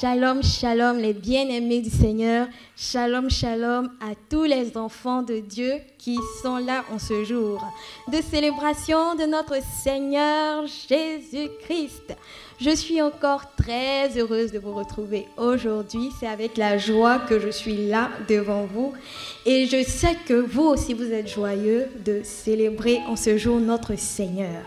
Shalom, shalom, les bien-aimés du Seigneur. Shalom, shalom à tous les enfants de Dieu qui sont là en ce jour de célébration de notre Seigneur Jésus-Christ. Je suis encore très heureuse de vous retrouver aujourd'hui. C'est avec la joie que je suis là devant vous. Et je sais que vous aussi, vous êtes joyeux de célébrer en ce jour notre Seigneur.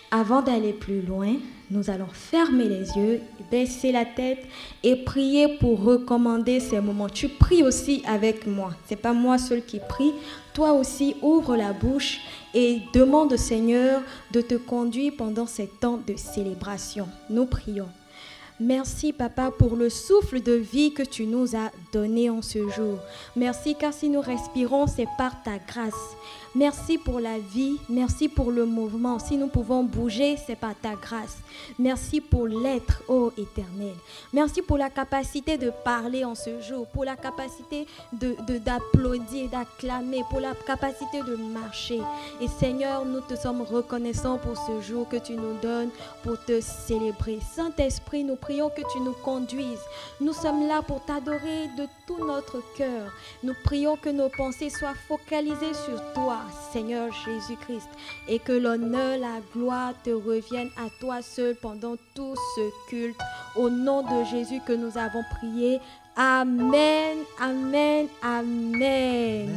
Avant d'aller plus loin, nous allons fermer les yeux, baisser la tête et prier pour recommander ces moments. Tu pries aussi avec moi. Ce n'est pas moi seul qui prie. Toi aussi, ouvre la bouche et demande au Seigneur de te conduire pendant ces temps de célébration. Nous prions. Merci, Papa, pour le souffle de vie que tu nous as donné en ce jour. Merci, car si nous respirons, c'est par ta grâce. Merci pour la vie, merci pour le mouvement. Si nous pouvons bouger, c'est par ta grâce. Merci pour l'être, ô Éternel. Merci pour la capacité de parler en ce jour, pour la capacité d'applaudir, d'acclamer, pour la capacité de marcher. Et Seigneur, nous te sommes reconnaissants pour ce jour que tu nous donnes pour te célébrer. Saint-Esprit, nous prions que tu nous conduises. Nous sommes là pour t'adorer de tout notre cœur. Nous prions que nos pensées soient focalisées sur toi, Seigneur Jésus-Christ, et que l'honneur, la gloire te reviennent à toi seul pendant tout ce culte. Au nom de Jésus que nous avons prié. Amen, amen, amen.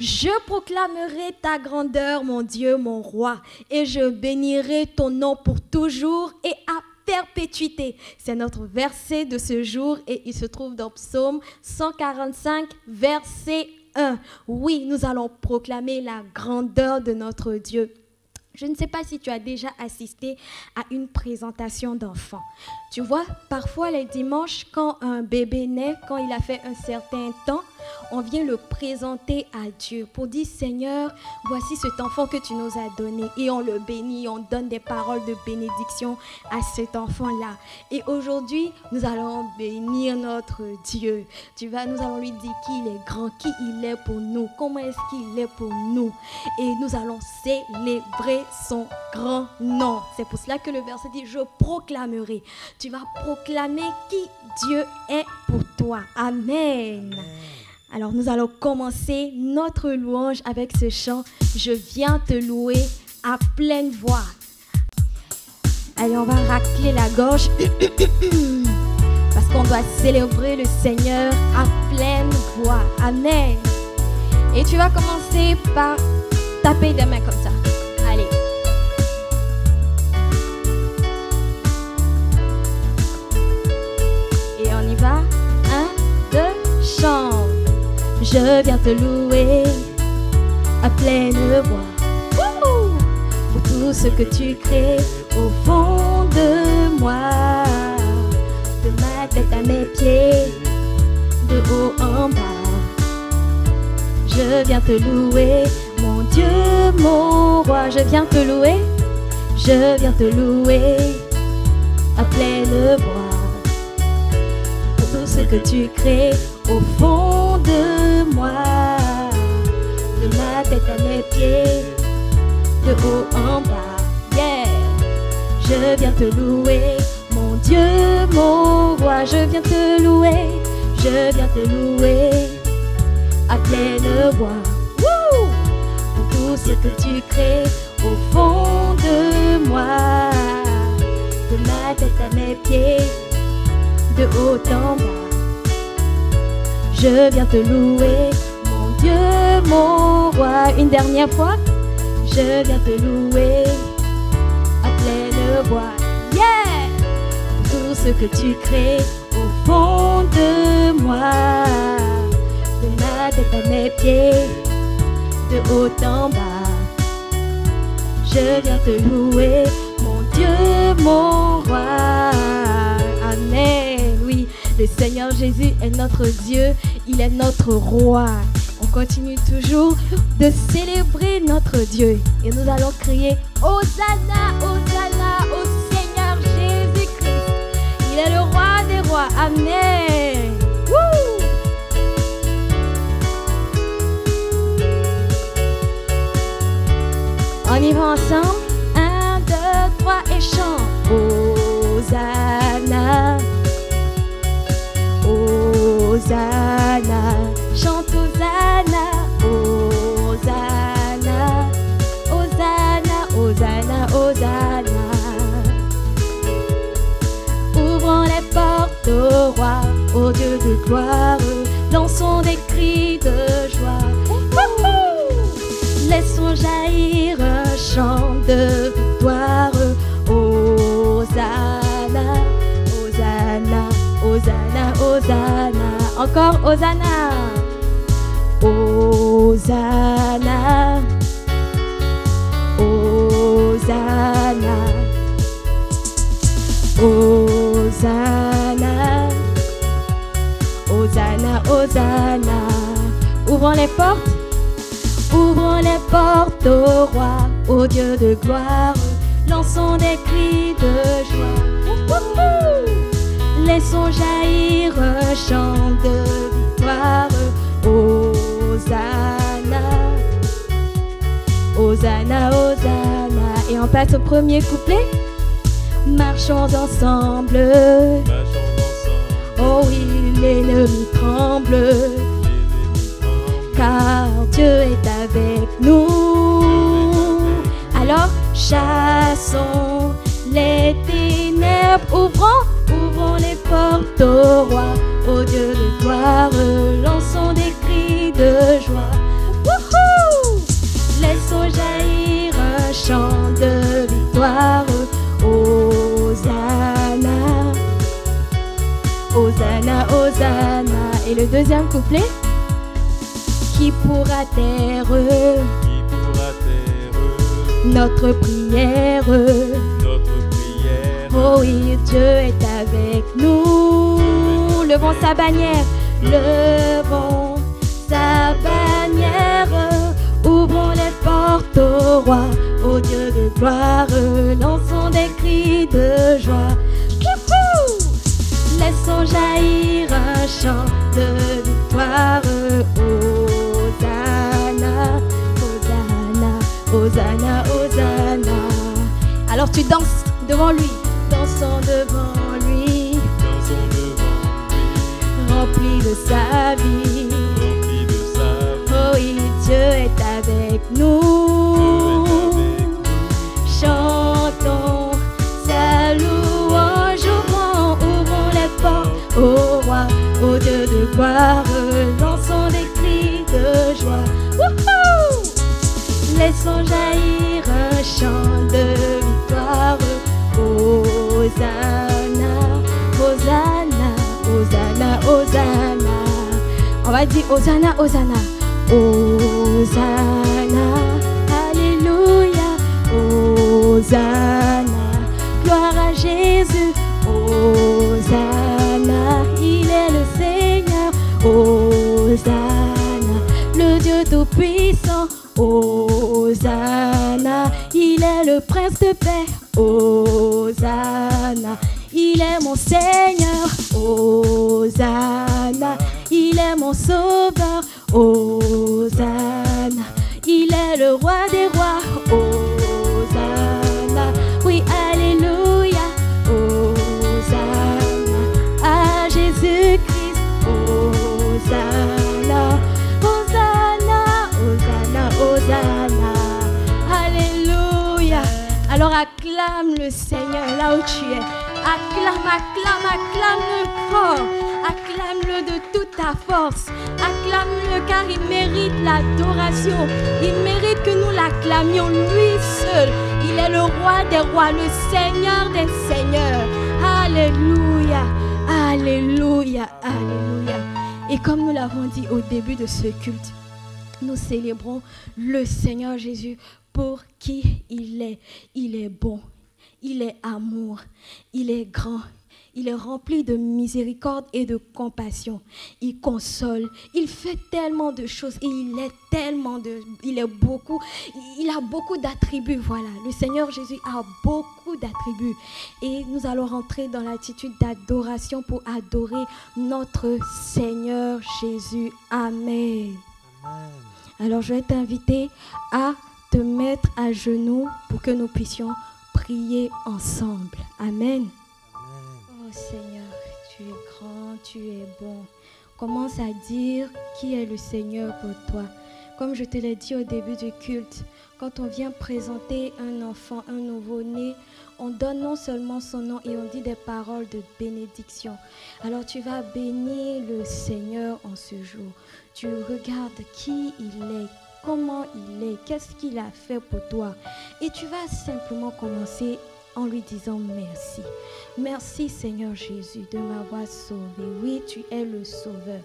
Je proclamerai ta grandeur, mon Dieu, mon roi, et je bénirai ton nom pour toujours et à perpétuité. C'est notre verset de ce jour et il se trouve dans Psaume 145, verset 1. Oui, nous allons proclamer la grandeur de notre Dieu. Je ne sais pas si tu as déjà assisté à une présentation d'enfant. Tu vois, parfois les dimanches, quand un bébé naît, quand il a fait un certain temps, on vient le présenter à Dieu pour dire, Seigneur, voici cet enfant que tu nous as donné. Et on le bénit, on donne des paroles de bénédiction à cet enfant-là. Et aujourd'hui, nous allons bénir notre Dieu. Nous allons lui dire qui il est grand, qui il est pour nous, comment est-ce qu'il est pour nous. Et nous allons célébrer son grand nom. C'est pour cela que le verset dit, je proclamerai. Tu vas proclamer qui Dieu est pour toi. Amen. Alors nous allons commencer notre louange avec ce chant. Je viens te louer à pleine voix. Allez, on va racler la gorge parce qu'on doit célébrer le Seigneur à pleine voix. Amen. Et tu vas commencer par taper des mains comme ça. Allez. Et on y va. 1, 2, chante. Je viens te louer à pleine voix. Wouhou! Pour tout ce que tu crées au fond de moi, de ma tête à mes pieds, de haut en bas. Je viens te louer, mon Dieu, mon roi. Je viens te louer, je viens te louer à pleine voix. Pour tout ce que tu crées au fond de moi, de ma tête à mes pieds, de haut en bas. Yeah! Je viens te louer, mon Dieu, mon roi. Je viens te louer, je viens te louer à pleine voix. Woo! Pour tout ce que tu crées au fond de moi, de ma tête à mes pieds, de haut en bas. Je viens te louer, mon Dieu, mon roi. Une dernière fois. Je viens te louer à pleine voix. Yeah! Pour tout ce que tu crées au fond de moi, de ma tête à mes pieds, de haut en bas. Je viens te louer, mon Dieu, mon roi. Amen. Oui, le Seigneur Jésus est notre Dieu. Il est notre roi. On continue toujours de célébrer notre Dieu. Et nous allons crier Hosanna, Hosanna au Seigneur Jésus-Christ. Il est le roi des rois. Amen. Woo! On y va ensemble. 1, 2, 3 et chante. Hosanna. gloire, lançons des cris de joie. Laissons jaillir un chant de victoire. Hosanna, Hosanna, Hosanna, Hosanna. Encore Hosanna. Hosanna, Hosanna, Hosanna, Hosanna, Hosanna. Ouvrons les portes. Ouvrons les portes au roi, au Dieu de gloire. Lançons des cris de joie. Laissons jaillir un chant de victoire. Hosanna, Hosanna, Hosanna. Et on passe au premier couplet. Marchons ensemble. Oh oui, l'ennemi tremble. Car Dieu est avec nous. Alors chassons les ténèbres. Ouvrons les portes au roi, au Dieu de gloire. Lançons des cris de joie. Wouhou! Laissons jaillir un chant de victoire. Hosanna, Hosanna, Hosanna. Et le deuxième couplet. Qui pourra taire notre prière? Oh oui, Dieu est avec nous. Levons sa bannière, levons sa bannière. Ouvrons les portes au roi, au Dieu de gloire. Lançons des cris de joie. Laissons jaillir un chant de victoire. Hosanna, Hosanna, Hosanna. Alors tu danses devant lui. Dansons devant lui. Rempli de sa vie. Oh oui, Dieu est avec nous. Chantons sa louange. Ouvrons les portes au roi, au Dieu de gloire. Lançons des cris de joie. Wouhou! Laissons jaillir un chant de victoire. Hosanna, Hosanna, Hosanna, Hosanna. On va dire Hosanna, Hosanna. Hosanna, Alléluia. Hosanna, gloire à Jésus. Hosanna, il est le Seigneur. Hosanna, le Dieu tout-puissant. Hosanna, il est le prince de paix. Hosanna, il est mon Seigneur. Hosanna, il est mon sauveur. Hosanna, il est le roi des rois. Hosanna, oui, alléluia. Hosanna, à Jésus-Christ. Hosanna, Hosanna, Hosanna, Hosanna. Alléluia. Alors acclame le Seigneur là où tu es. Acclame, acclame, acclame-le fort. Acclame-le de toute ta force. Acclame-le car il mérite l'adoration. Il mérite que nous l'acclamions lui seul. Il est le roi des rois, le Seigneur des seigneurs. Alléluia, alléluia, alléluia. Et comme nous l'avons dit au début de ce culte, nous célébrons le Seigneur Jésus pour qui il est. Il est bon, il est amour, il est grand, il est rempli de miséricorde et de compassion. Il console, il fait tellement de choses et il a beaucoup d'attributs. Voilà, le Seigneur Jésus a beaucoup d'attributs. Et nous allons rentrer dans l'attitude d'adoration pour adorer notre Seigneur Jésus. Amen. Amen. Alors je vais t'inviter à te mettre à genoux pour que nous puissions prier ensemble. Amen. Oh Seigneur, tu es grand, tu es bon. Commence à dire qui est le Seigneur pour toi. Comme je te l'ai dit au début du culte, quand on vient présenter un enfant, un nouveau-né, on donne non seulement son nom et on dit des paroles de bénédiction. Alors tu vas bénir le Seigneur en ce jour. Tu regardes qui il est, comment il est, qu'est-ce qu'il a fait pour toi. Et tu vas simplement commencer en lui disant merci. Merci Seigneur Jésus de m'avoir sauvé. Oui, tu es le sauveur.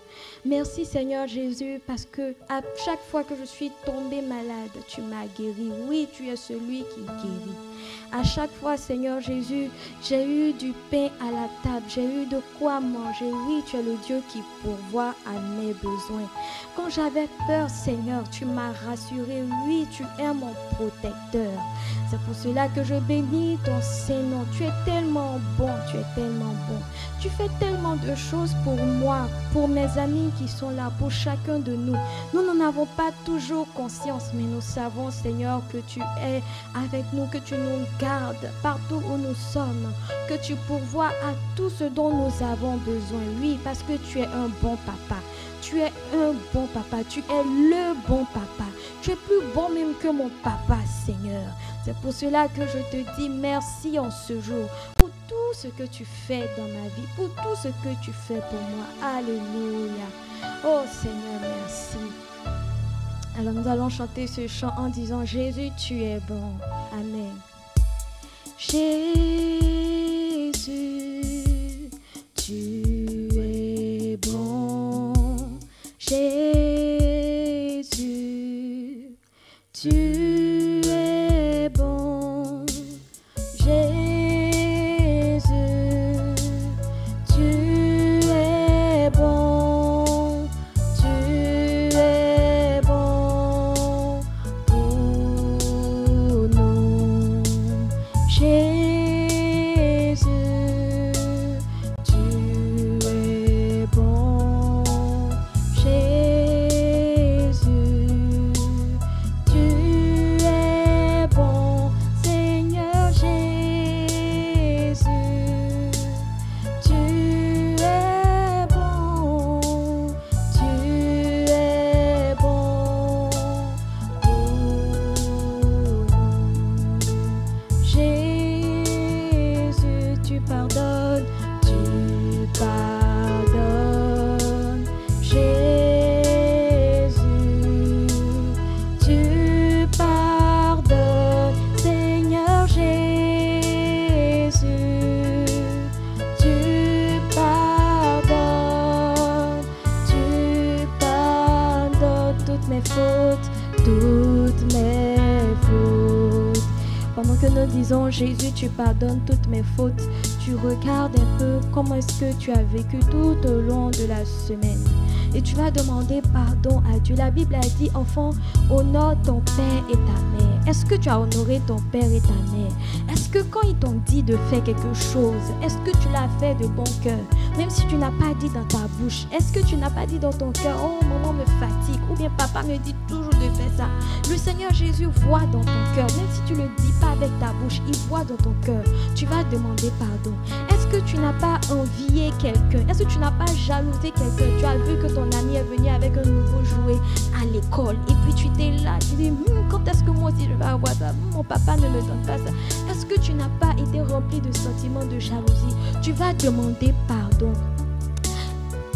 Merci Seigneur Jésus parce que à chaque fois que je suis tombée malade, tu m'as guéri. Oui, tu es celui qui guérit. À chaque fois Seigneur Jésus, j'ai eu du pain à la table, j'ai eu de quoi manger. Oui, tu es le Dieu qui pourvoit à mes besoins. Quand j'avais peur Seigneur, tu m'as rassuré. Oui, tu es mon protecteur. C'est pour cela que je bénis ton Saint-Nom. Tu es tellement bon, tu es tellement bon. Tu fais tellement de choses pour moi, pour mes amis qui sont là, pour chacun de nous. Nous n'en avons pas toujours conscience, mais nous savons, Seigneur, que tu es avec nous, que tu nous gardes partout où nous sommes, que tu pourvois à tout ce dont nous avons besoin. Oui, parce que tu es un bon papa. Tu es un bon papa. Tu es le bon papa. Tu es plus bon même que mon papa, Seigneur. C'est pour cela que je te dis merci en ce jour pour tout ce que tu fais dans ma vie, pour tout ce que tu fais pour moi. Alléluia. Oh Seigneur, merci. Alors nous allons chanter ce chant en disant Jésus, tu es bon. Amen. Jésus, tu es bon. Jésus, tu es bon. Jésus, tu es bon. Tu es bon pour nous. Jésus, tu es bon. Jésus, tu es bon. Seigneur Jésus, tu es bon. Tu es bon pour nous. Jésus, tu pardonnes, tu pardonnes. Jésus, tu pardonnes. Seigneur Jésus, tu pardonnes. Tu pardonnes toutes mes fautes, toutes mes fautes. Pendant que nous disons Jésus, tu pardonnes toutes mes fautes, tu regardes un peu comment est-ce que tu as vécu tout au long de la semaine. Et tu vas demander pardon à Dieu. La Bible a dit, enfant, honore ton père et ta mère. Est-ce que tu as honoré ton père et ta mère? Est-ce que quand ils t'ont dit de faire quelque chose, est-ce que tu l'as fait de bon cœur? Même si tu n'as pas dit dans ta bouche, est-ce que tu n'as pas dit dans ton cœur, oh maman me fatigue, ou bien papa me dit toujours de faire ça? Le Seigneur Jésus voit dans ton cœur, même si tu ne le dis pas avec ta bouche, il voit dans ton cœur. Tu vas demander pardon. Est-ce que tu n'as pas envié quelqu'un? Est-ce que tu n'as pas jalousé quelqu'un? Tu as vu que ton ami est venu avec un nouveau jouet à l'école et puis tu étais là, tu dis quand est-ce que moi aussi je vais avoir ça? Mon papa ne me donne pas ça. Est-ce que tu n'as pas été rempli de sentiments de jalousie? Tu vas demander pardon.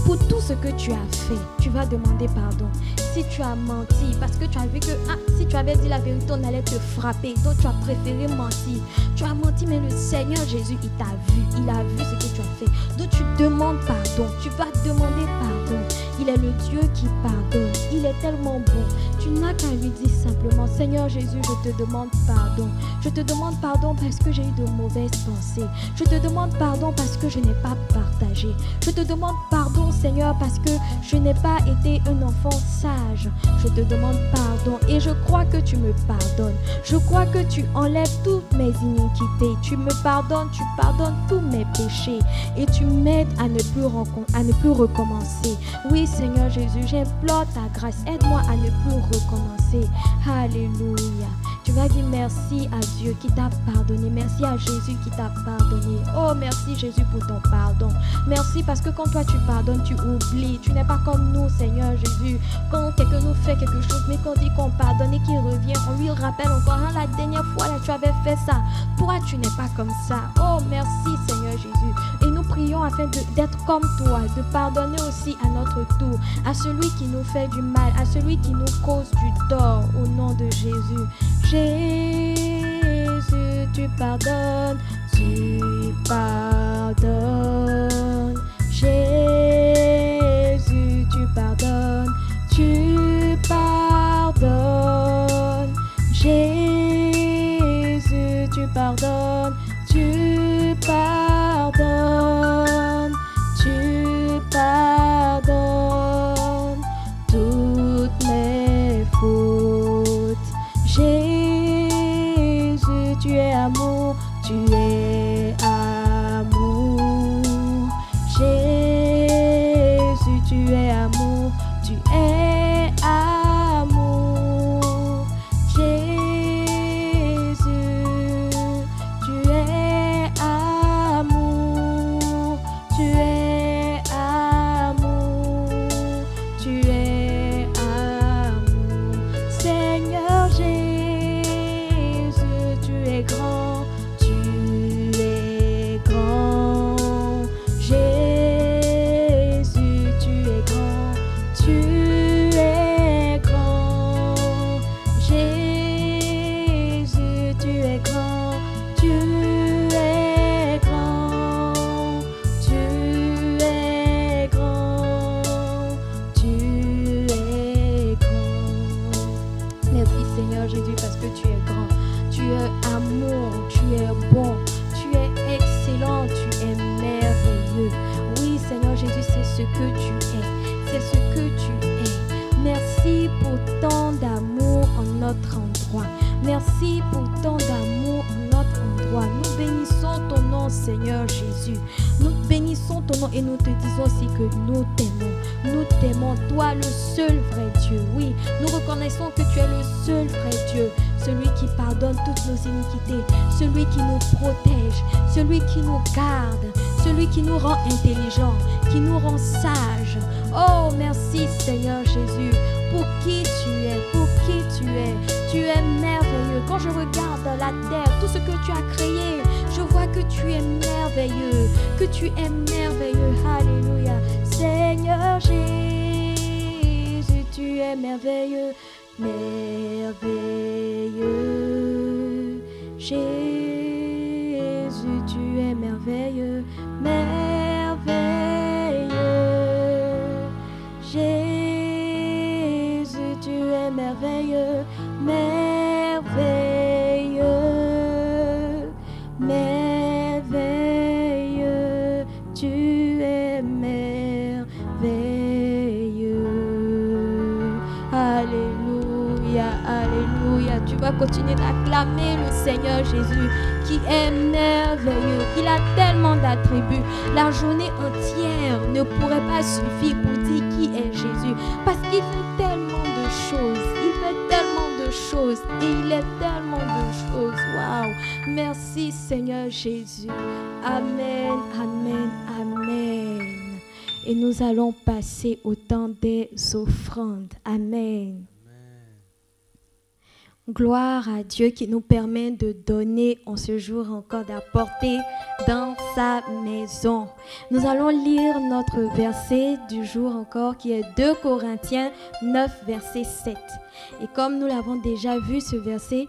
Pour tout ce que tu as fait, tu vas demander pardon. Si tu as menti, parce que tu as vu que si tu avais dit la vérité, on allait te frapper. Donc tu as préféré mentir. Tu as menti, mais le Seigneur Jésus, il t'a vu. Il a vu ce que tu as fait. Donc tu demandes pardon. Tu vas demander pardon. Il est le Dieu qui pardonne. Il est tellement bon. Tu n'as qu'à lui dire simplement, Seigneur Jésus, je te demande pardon. Je te demande pardon parce que j'ai eu de mauvaises pensées. Je te demande pardon parce que je n'ai pas partagé. Je te demande pardon, Seigneur, parce que je n'ai pas été un enfant sage. Je te demande pardon et je crois que tu me pardonnes. Je crois que tu enlèves toutes mes iniquités. Tu me pardonnes, tu pardonnes tous mes péchés et tu m'aides à ne plus recommencer. Oui, Seigneur Jésus, j'implore ta grâce. Aide-moi à ne plus recommencer. Alléluia. Tu Tu vas dire merci à Dieu qui t'a pardonné. Merci à Jésus qui t'a pardonné. Oh, merci Jésus pour ton pardon. Merci parce que quand toi tu pardonnes, tu oublies. Tu n'es pas comme nous, Seigneur Jésus. Quand quelqu'un nous fait quelque chose, mais qu'on dit qu'on pardonne et qu'il revient, on lui rappelle encore, hein, la dernière fois là, tu avais fait ça. Toi, tu n'es pas comme ça. Oh, merci Seigneur Jésus. Et nous prions afin d'être comme toi, de pardonner aussi à notre tour, à celui qui nous fait du mal, à celui qui nous cause du tort, au nom de Jésus. Jésus, tu pardonnes, tu pardonnes. Jésus, tu pardonnes, tu pardonnes. Jésus, tu pardonnes, tu pardonnes, tu pardonnes toutes mes fautes. Jésus, tu es amour, tu es amour. Jésus, tu es amour, tu es amour. Jésus, tu es amour, tu es amour, tu es amour. Seigneur Jésus, tu es grand, tu es grand. Jésus, tu es grand, tu es grand. Jésus, tu es grand, tu es grand, tu es grand, tu es grand. Merci Seigneur Jésus parce que tu es grand, tu es amour, tu es bon, tu es excellent, tu es merveilleux. Oui Seigneur Jésus, c'est ce que tu es, c'est ce que tu es. Merci pour tant d'amour en notre endroit. Merci pour tant d'amour en notre endroit. Nous bénissons ton nom Seigneur Jésus. Nous bénissons ton nom et nous te disons aussi que nous t'aimons. Nous t'aimons, toi le seul vrai Dieu. Oui, nous reconnaissons que tu es le seul vrai Dieu. Celui qui pardonne toutes nos iniquités, celui qui nous protège, celui qui nous garde, celui qui nous rend intelligents, qui nous rend sages. Oh, merci Seigneur Jésus, pour qui tu es, pour qui tu es. Tu es merveilleux. Quand je regarde dans la terre, tout ce que tu as créé, je vois que tu es merveilleux, que tu es merveilleux. Alléluia. Seigneur Jésus, tu es merveilleux. Merveilleux, Jésus, tu es merveilleux, merveilleux, Jésus, tu es merveilleux, merveilleux, merveilleux, tu es merveilleux, alléluia. Alléluia, tu vas continuer d'acclamer le Seigneur Jésus qui est merveilleux. Il a tellement d'attributs. La journée entière ne pourrait pas suffire pour dire qui est Jésus. Parce qu'il fait tellement de choses. Il fait tellement de choses. Et il est tellement de choses. Waouh! Merci Seigneur Jésus. Amen, amen, amen. Et nous allons passer au temps des offrandes. Amen. Gloire à Dieu qui nous permet de donner en ce jour encore, d'apporter dans sa maison. Nous allons lire notre verset du jour encore qui est 2 Corinthiens 9, verset 7. Et comme nous l'avons déjà vu, ce verset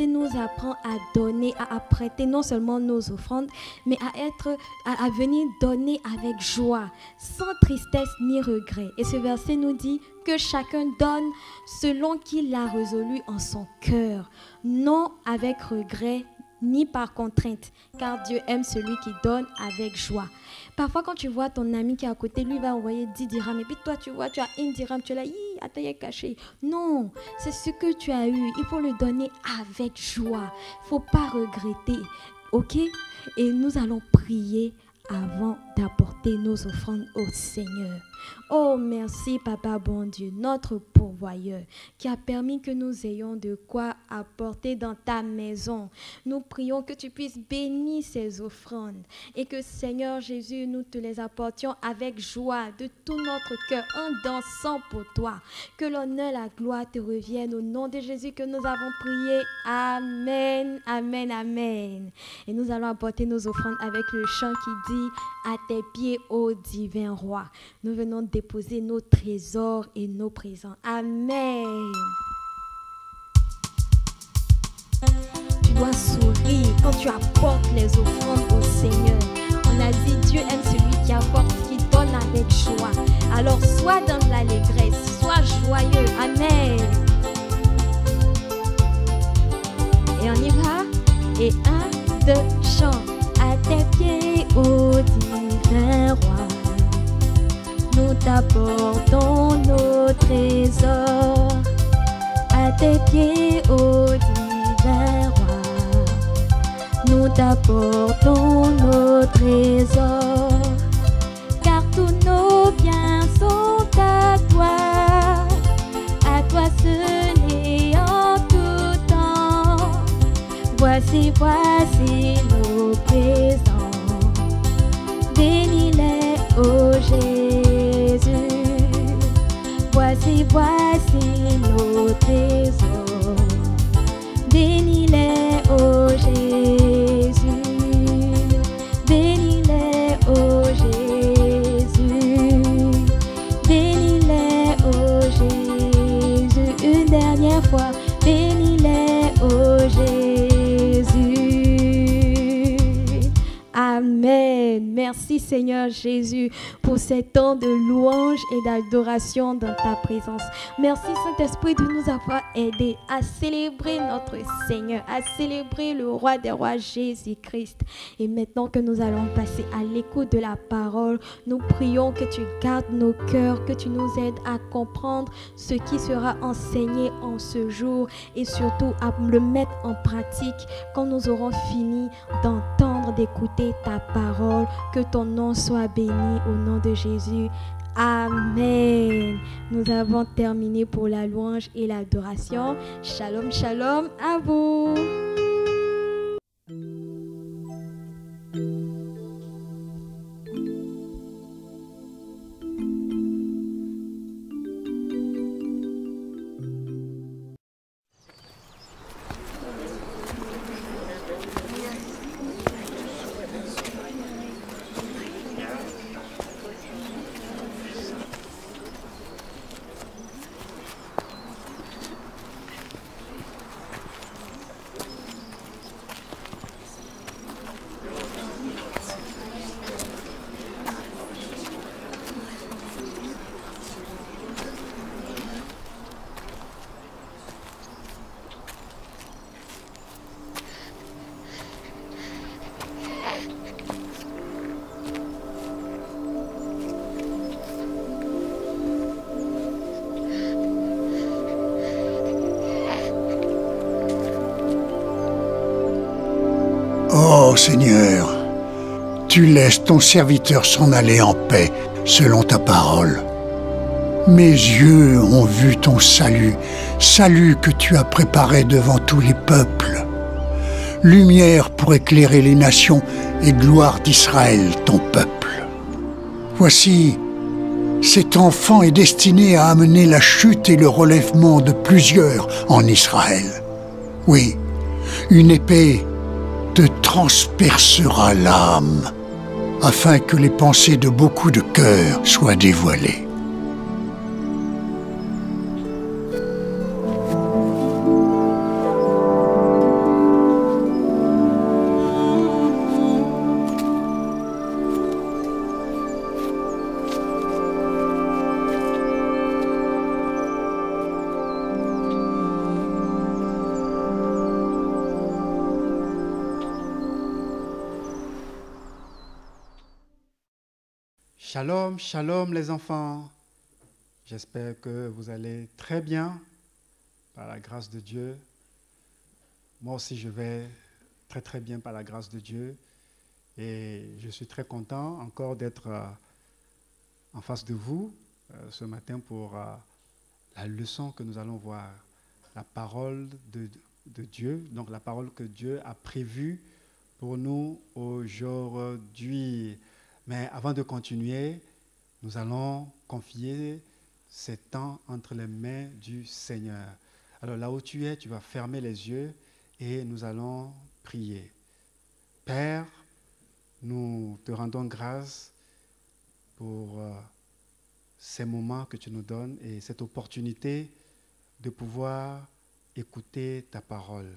nous apprend à donner, à prêter non seulement nos offrandes, mais à venir donner avec joie, sans tristesse ni regret. Et ce verset nous dit que chacun donne selon qu'il l'a résolu en son cœur, non avec regret ni par contrainte, car Dieu aime celui qui donne avec joie. Parfois, quand tu vois ton ami qui est à côté, lui va envoyer 10 dirhams, et puis toi, tu vois, tu as 1 dirham, tu es là, attends, il est caché. Non, c'est ce que tu as eu. Il faut le donner avec joie. Il ne faut pas regretter. Ok? Et nous allons prier avant d'apporter nos offrandes au Seigneur. Oh, merci, Papa bon Dieu, notre pourvoyeur, qui a permis que nous ayons de quoi apporter dans ta maison. Nous prions que tu puisses bénir ces offrandes et que, Seigneur Jésus, nous te les apportions avec joie de tout notre cœur, en dansant pour toi. Que l'honneur, la gloire te reviennent au nom de Jésus que nous avons prié. Amen, amen, amen. Et nous allons apporter nos offrandes avec le chant qui dit « À tes pieds, ô divin roi ». Nous venons déposer nos trésors et nos présents. Amen. Tu dois sourire quand tu apportes les offrandes au Seigneur. On a dit Dieu aime celui qui apporte, qui donne avec joie. Alors sois dans l'allégresse, sois joyeux. Amen. Et on y va. Et 1, 2, chant. À tes pieds, ô divin roi, nous t'apportons nos trésors. À tes pieds, ô divin roi, nous t'apportons nos trésors. Car tous nos biens sont à toi seul et en tout temps. Voici nos présents. Bénis-les, ô Jésus. Voici nos trésors. Bénis-les, ô Jésus. Bénis-les, ô Jésus. Bénis-les, ô Jésus. Une dernière fois. Bénis-les, ô Jésus. Amen. Merci Seigneur Jésus pour ces temps de louange et d'adoration dans ta présence. Merci Saint-Esprit de nous avoir aidés à célébrer notre Seigneur, à célébrer le Roi des Rois Jésus-Christ. Et maintenant que nous allons passer à l'écoute de la parole, nous prions que tu gardes nos cœurs, que tu nous aides à comprendre ce qui sera enseigné en ce jour et surtout à le mettre en pratique quand nous aurons fini d'entendre, d'écouter ta parole. Que ton nom soit béni au nom de Jésus. Amen. Nous avons terminé pour la louange et l'adoration. Shalom, shalom à vous. Oh Seigneur, tu laisses ton serviteur s'en aller en paix selon ta parole. Mes yeux ont vu ton salut, salut que tu as préparé devant tous les peuples. Lumière pour éclairer les nations et gloire d'Israël, ton peuple. Voici, cet enfant est destiné à amener la chute et le relèvement de plusieurs en Israël. Oui, une épée te transpercera l'âme, afin que les pensées de beaucoup de cœurs soient dévoilées. Shalom, shalom les enfants. J'espère que vous allez très bien par la grâce de Dieu. Moi aussi je vais très très bien par la grâce de Dieu. Et je suis très content encore d'être en face de vous ce matin pour la leçon que nous allons voir, la parole de Dieu, donc la parole que Dieu a prévue pour nous aujourd'hui. Mais avant de continuer, nous allons confier ces temps entre les mains du Seigneur. Alors là où tu es, tu vas fermer les yeux et nous allons prier. Père, nous te rendons grâce pour ces moments que tu nous donnes et cette opportunité de pouvoir écouter ta parole,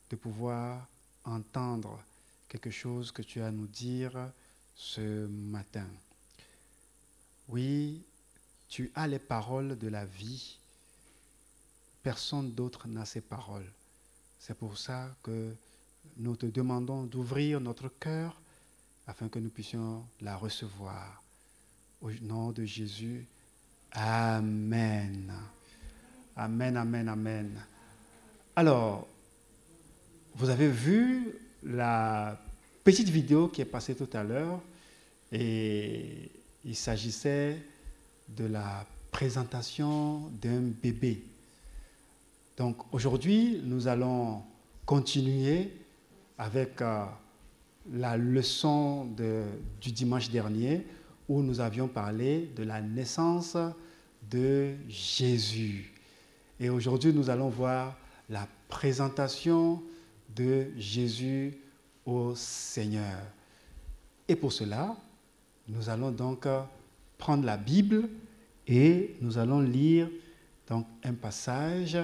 de pouvoir entendre quelque chose que tu as à nous dire ce matin. Oui, tu as les paroles de la vie. Personne d'autre n'a ces paroles. C'est pour ça que nous te demandons d'ouvrir notre cœur afin que nous puissions la recevoir. Au nom de Jésus, Amen. Amen, amen, amen. Alors, vous avez vu la petite vidéo qui est passée tout à l'heure et il s'agissait de la présentation d'un bébé. Donc aujourd'hui, nous allons continuer avec la leçon du dimanche dernier où nous avions parlé de la naissance de Jésus. Et aujourd'hui, nous allons voir la présentation de Jésus au Seigneur. Et pour cela, nous allons donc prendre la Bible et nous allons lire donc un passage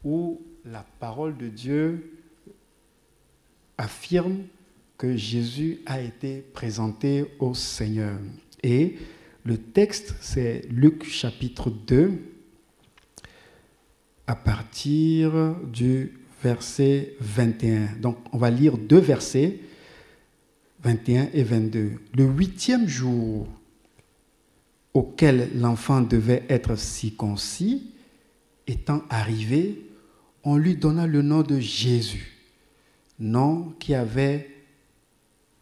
où la parole de Dieu affirme que Jésus a été présenté au Seigneur. Et le texte, c'est Luc chapitre 2, à partir du verset 21. Donc, on va lire 2 versets, 21 et 22. Le 8e jour auquel l'enfant devait être circoncis, étant arrivé, on lui donna le nom de Jésus, nom qui avait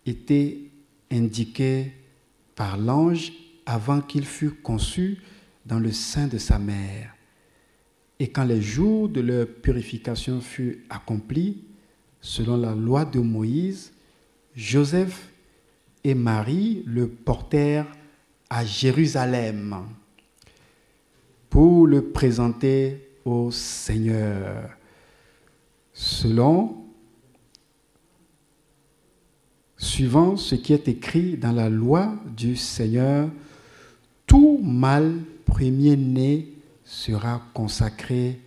été indiqué par l'ange avant qu'il fût conçu dans le sein de sa mère. Et quand les jours de leur purification furent accomplis, selon la loi de Moïse, Joseph et Marie le portèrent à Jérusalem pour le présenter au Seigneur, suivant ce qui est écrit dans la loi du Seigneur, tout mâle premier-né sera consacré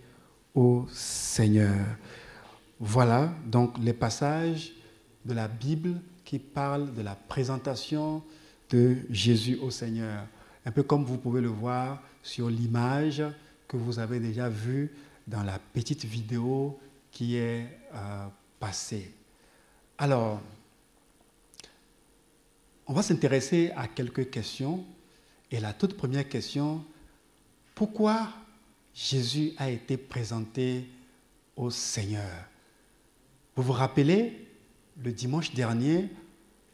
au Seigneur. Voilà donc les passages de la Bible qui parlent de la présentation de Jésus au Seigneur. Un peu comme vous pouvez le voir sur l'image que vous avez déjà vue dans la petite vidéo qui est passée. Alors, on va s'intéresser à quelques questions. Et la toute première question, pourquoi Jésus a été présenté au Seigneur? Vous vous rappelez, le dimanche dernier,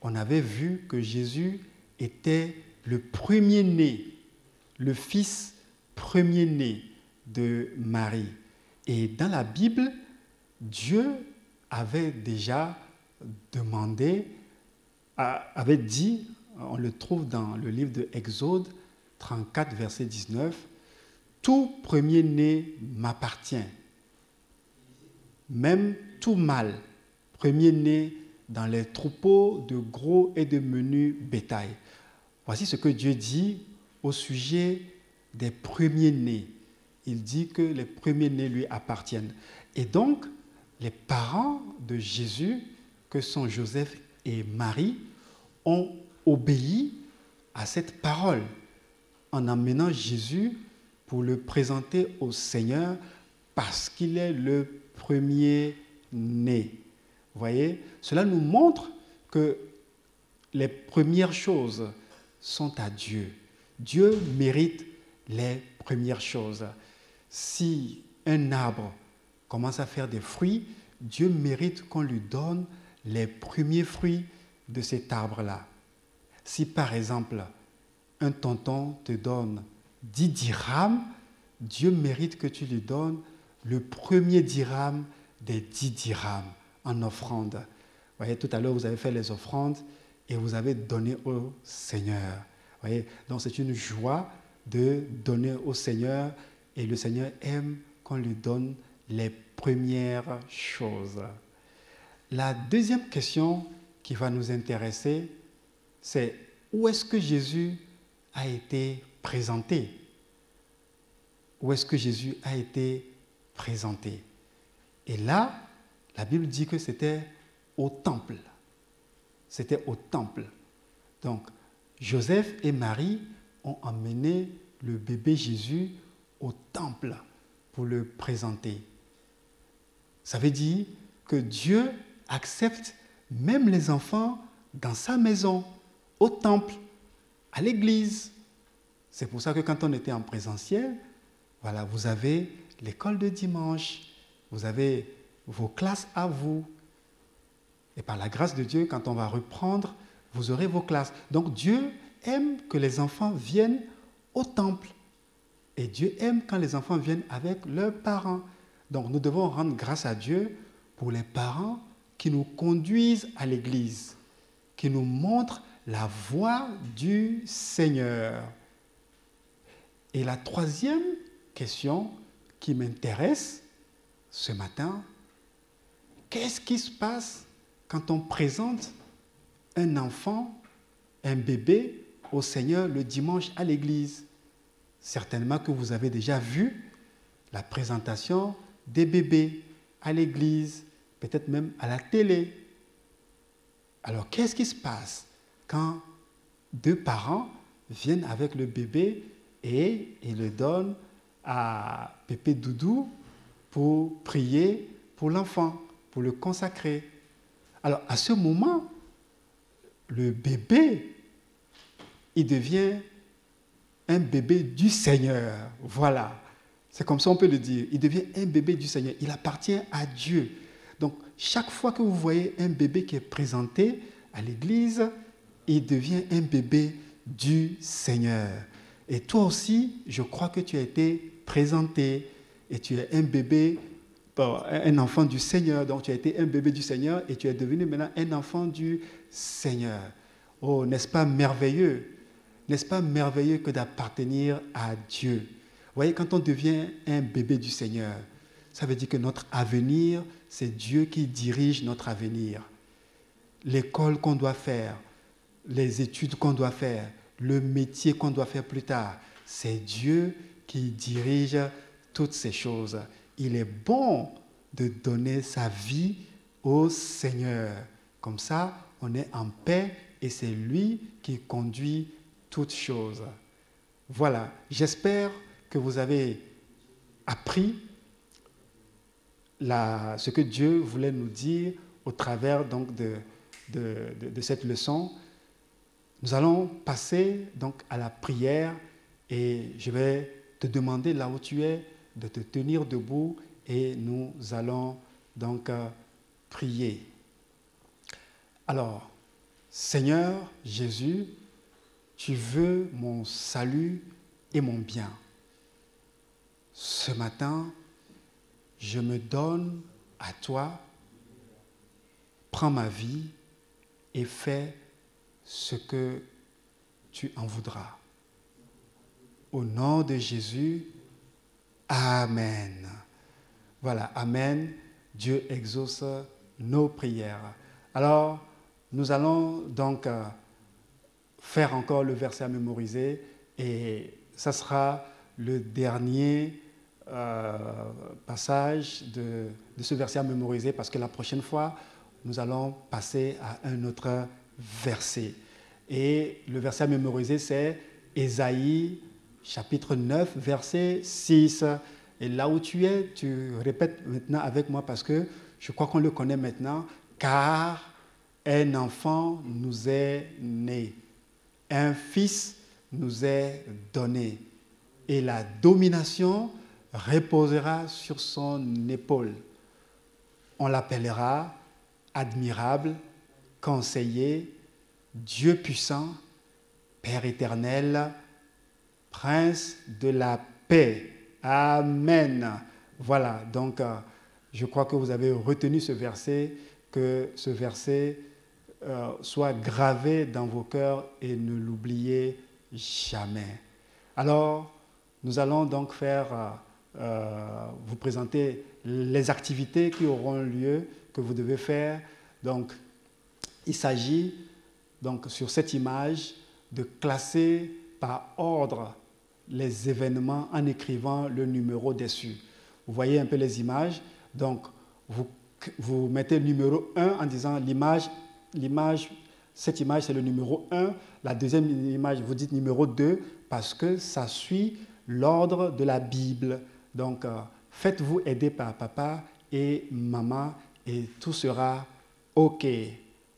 on avait vu que Jésus était le premier-né, le fils premier-né de Marie. Et dans la Bible, Dieu avait déjà demandé, avait dit, on le trouve dans le livre de Exode 34, verset 19, « Tout premier-né m'appartient, même tout mâle, premier-né dans les troupeaux de gros et de menus bétail. » Voici ce que Dieu dit au sujet des premiers-nés. Il dit que les premiers-nés lui appartiennent. Et donc, les parents de Jésus, que sont Joseph et Marie, ont obéi à cette parole en emmenant Jésus pour le présenter au Seigneur parce qu'il est le premier-né. Vous voyez, cela nous montre que les premières choses sont à Dieu. Dieu mérite les premières choses. Si un arbre commence à faire des fruits, Dieu mérite qu'on lui donne les premiers fruits de cet arbre-là. Si par exemple, un tonton te donne 10 dirhams, Dieu mérite que tu lui donnes le premier dirham des 10 dirhams en offrande. Vous voyez, tout à l'heure, vous avez fait les offrandes et vous avez donné au Seigneur. Vous voyez, donc c'est une joie de donner au Seigneur et le Seigneur aime qu'on lui donne les premières choses. La deuxième question qui va nous intéresser, c'est où est-ce que Jésus a été présenté? Où est-ce que Jésus a été présenté? Et là, la Bible dit que c'était au temple. C'était au temple. Donc, Joseph et Marie ont emmené le bébé Jésus au temple pour le présenter. Ça veut dire que Dieu accepte même les enfants dans sa maison, au temple, à l'église. C'est pour ça que quand on était en présentiel, voilà, vous avez l'école de dimanche, vous avez vos classes à vous. Et par la grâce de Dieu, quand on va reprendre, vous aurez vos classes. Donc Dieu aime que les enfants viennent au temple. Et Dieu aime quand les enfants viennent avec leurs parents. Donc nous devons rendre grâce à Dieu pour les parents qui nous conduisent à l'église, qui nous montrent la voie du Seigneur. Et la troisième question qui m'intéresse ce matin, qu'est-ce qui se passe quand on présente un enfant, un bébé au Seigneur le dimanche à l'église? Certainement que vous avez déjà vu la présentation des bébés à l'église, peut-être même à la télé. Alors, qu'est-ce qui se passe quand deux parents viennent avec le bébé et ils le donnent à Pépé Doudou pour prier pour l'enfant, pour le consacrer? Alors, à ce moment, le bébé, il devient un bébé du Seigneur. Voilà. C'est comme ça on peut le dire. Il devient un bébé du Seigneur. Il appartient à Dieu. Donc, chaque fois que vous voyez un bébé qui est présenté à l'église, il devient un bébé du Seigneur. Et toi aussi, je crois que tu as été présenté et tu es un bébé, un enfant du Seigneur. Donc, tu as été un bébé du Seigneur et tu es devenu maintenant un enfant du Seigneur. Oh, n'est-ce pas merveilleux? N'est-ce pas merveilleux que d'appartenir à Dieu? Vous voyez, quand on devient un bébé du Seigneur, ça veut dire que notre avenir, c'est Dieu qui dirige notre avenir. L'école qu'on doit faire, les études qu'on doit faire, le métier qu'on doit faire plus tard, c'est Dieu qui dirige toutes ces choses. Il est bon de donner sa vie au Seigneur. Comme ça, on est en paix et c'est lui qui conduit toutes choses. Voilà, j'espère que vous avez appris ce que Dieu voulait nous dire au travers donc de cette leçon. Nous allons passer donc à la prière et je vais te demander là où tu es de te tenir debout et nous allons donc prier. Alors, Seigneur Jésus, tu veux mon salut et mon bien. Ce matin, je me donne à toi. Prends ma vie et fais ce que tu en voudras. Au nom de Jésus, Amen. Voilà, Amen. Dieu exauce nos prières. Alors, nous allons donc faire encore le verset à mémoriser et ça sera le dernier passage de ce verset à mémoriser parce que la prochaine fois, nous allons passer à un autre verset. Et le verset à mémoriser, c'est Ésaïe, chapitre 9, verset 6. Et là où tu es, tu répètes maintenant avec moi parce que je crois qu'on le connaît maintenant. Car un enfant nous est né, un fils nous est donné, et la domination reposera sur son épaule. On l'appellera admirable, conseiller, Dieu puissant, Père éternel, Prince de la paix. Amen. Voilà, donc je crois que vous avez retenu ce verset, que ce verset soit gravé dans vos cœurs et ne l'oubliez jamais. Alors, nous allons donc vous présenter les activités qui auront lieu, que vous devez faire. Donc, il s'agit, donc, sur cette image, de classer par ordre les événements en écrivant le numéro dessus. Vous voyez un peu les images. Donc, vous mettez le numéro 1 en disant cette image, c'est le numéro 1. La deuxième image, vous dites numéro 2 parce que ça suit l'ordre de la Bible. Donc, faites-vous aider par papa et maman et tout sera OK.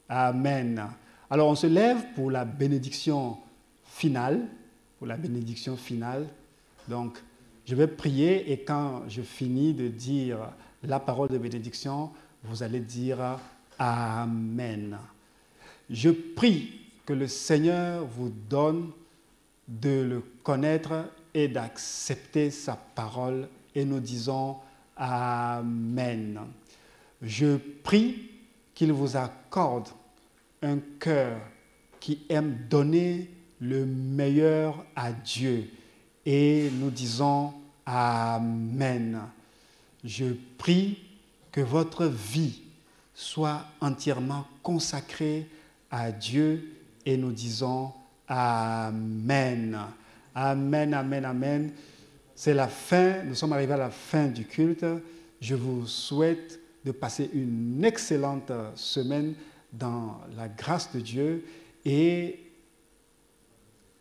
Amen. Alors, on se lève pour la bénédiction finale. Donc, je vais prier et quand je finis de dire la parole de bénédiction, vous allez dire Amen. Je prie que le Seigneur vous donne de le connaître et d'accepter sa parole et nous disons Amen. Je prie qu'il vous accorde un cœur qui aime donner le meilleur à Dieu et nous disons Amen. Je prie que votre vie soit entièrement consacrée à Dieu et nous disons Amen. Amen, amen, amen. C'est la fin, nous sommes arrivés à la fin du culte. Je vous souhaite de passer une excellente semaine dans la grâce de Dieu et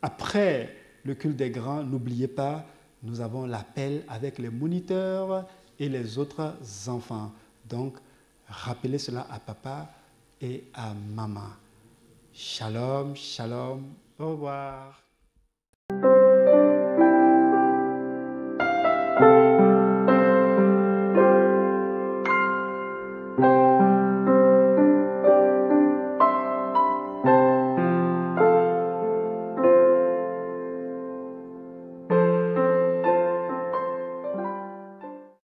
après le culte des grands, n'oubliez pas, nous avons l'appel avec les moniteurs et les autres enfants. Donc, rappelez cela à papa et à maman. Shalom, shalom, au revoir.